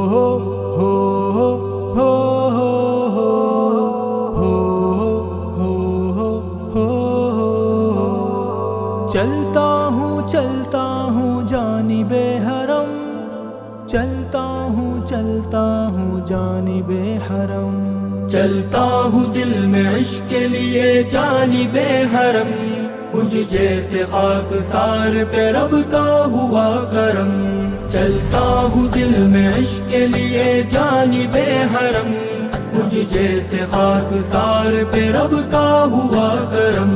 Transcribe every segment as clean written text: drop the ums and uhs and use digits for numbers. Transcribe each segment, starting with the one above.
हो हो हो हो हो हो हो। चलता हूँ जानिबे हरम, चलता हूँ जानिबे हरम। चलता हूँ दिल में इश्क के लिए जानिबे हरम, मुझ जैसे खाकसार पे रब का हुआ करम। चलता हूँ दिल में इश्क के लिए जानिबे हरम, मुझ जैसे खाकसार पे रब का हुआ करम।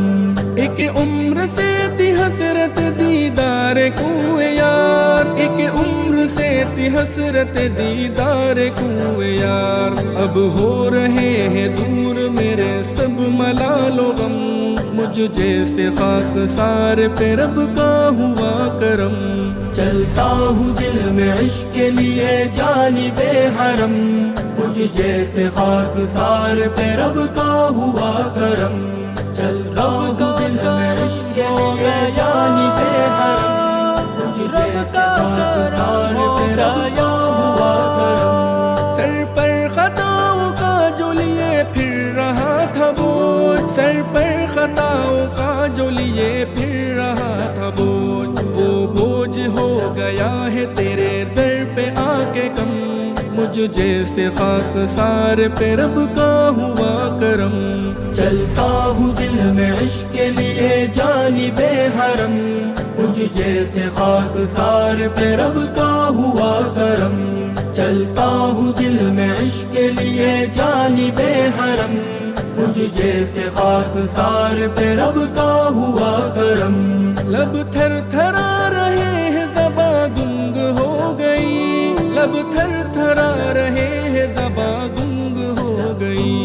एक उम्र से थी हसरत दीदार कुए यार, एक उम्र से थी हसरत दीदार कुए यार। अब हो रहे हैं दूर मेरे सब मलालो गम, मुझ जैसे खाकसार पे रब का हुआ करम। चलता हूँ दिल में इश्क के लिए जानिबे हरम, मुझ जैसे खाकसार पे रब का हुआ करम। चलता हूँ दिल में इश्क के लिए जानिबे हरम, मुझ जैसे खाकसार पे रब का हुआ करम। सर पर खताओं का जो लिए फिर रहा था बोझ, सर पर खताओं का जो लिए फिर रहा था बोझ, वो बोझ हो गया है तेरे दर पे आके कम, मुझ जैसे खाकसार पे रब का हुआ करम। चलता हूँ दिल में इश्क के लिए जानिबे हरम, मुझ जैसे खाकसार पे रब का हुआ करम। चलता हूँ दिल में इश्क के लिए जानिबे हरम, मुझ जैसे खाकसार पे रब का हुआ करम। लब थर थरा रहे हैं ज़बां गुंग हो गई, लब थर थरा रहे हैं ज़बां गुंग हो गई।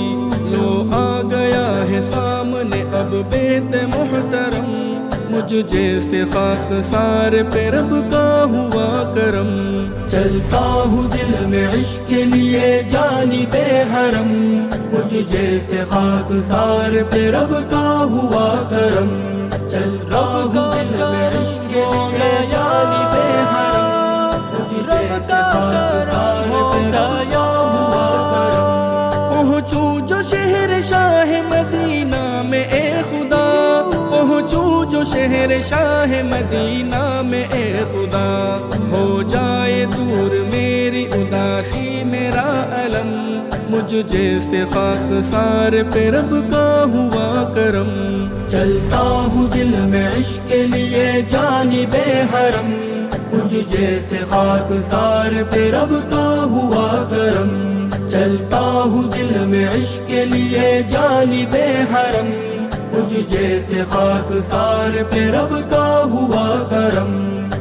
लो आ गया है सामने अब बेत मोहतरम, मुझ जैसे खाकसार पे रब का हुआ करम। चलता हूँ दिल में इश्क के लिए जानिबे हरम, मुझ जैसे खाकसार पे रब का हुआ करम। चलता हूँ दिल में इश्क के लिए जानिबे हरम, मुझ जैसे खाकसार पे रब का हुआ करम। पहुँचूं जो शहर शाह मदीना में ए खुदा, पहुँचूं जो शहर शाह मदीना में ए खुदा। हो जाए दूर मेरी उदासी मेरा अलम, मुझ जैसे खाकसार पे रब का हुआ करम। चलता हूँ दिल में इश्क के लिए जानिबे हरम, मुझ जैसे खाकसार पे रब का हुआ करम। चलता हूँ दिल में इश्क के लिए जानिबे हरम, मुझ जैसे खाकसार पे रब का हुआ करम।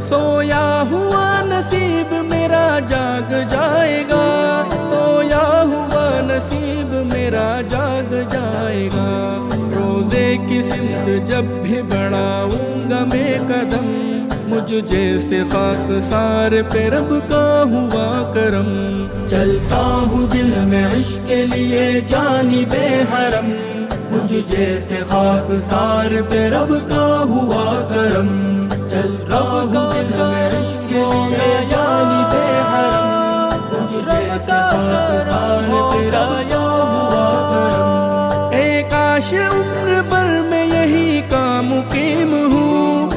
सोया हुआ नसीब मेरा जाग जाएगा, सोया हुआ नसीब मेरा जाग जाएगा। रोज़े की सिमत जब भी बढ़ाऊंगा मैं कदम, मुझ जैसे खाकसार पे रब का हुआ करम। चलता हूँ दिल में इश्क के लिए जानिबे हरम, मुझ जैसे खाकसार पे रब का हुआ करम। चलता हूँ दिल में इश्क के लिए जानिबे हरम, मुझ जैसे खाकसार पे रब का हुआ करम। काश उम्र भर में यही काम मुकीम हूँ,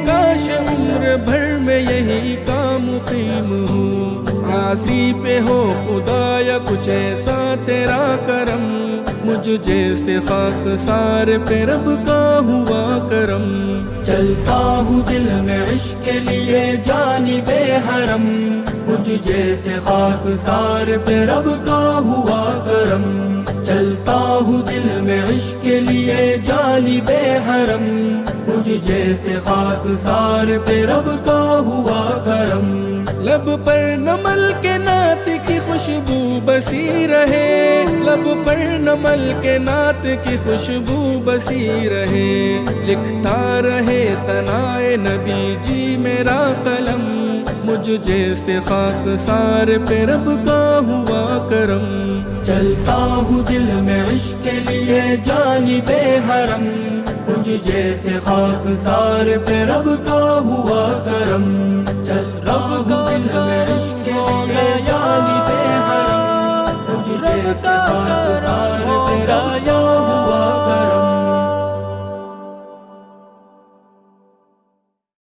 काश उम्र भर में यही काम मुकीम हूँ। आसी पे हो खुदाया कुछ ऐसा तेरा करम, मुझ जैसे खाकसार पे रब का हुआ करम। चलता हूँ दिल में इश्क के लिए जानिबे हरम, मुझ जैसे खाकसार पे रब का हुआ करम। चलता हूँ दिल में इश्क के लिए जानिबे हरम, मुझ जैसे खाकसार पे रब का हुआ करम। लब पर नमल के नात की खुशबू बसी रहे, लब पर नमल के नात की खुशबू बसी रहे। लिखता रहे सनाए नबी जी मेरा कलम, मुझ जैसे खाकसार पे रब का हुआ करम। चलता हूँ दिल में इश्क के लिए जानिबे हरम, मुझ जैसे खाकसार पे रब का हुआ करम। चलता हूँ दिल में इश्क के लिए जानिबे سب کا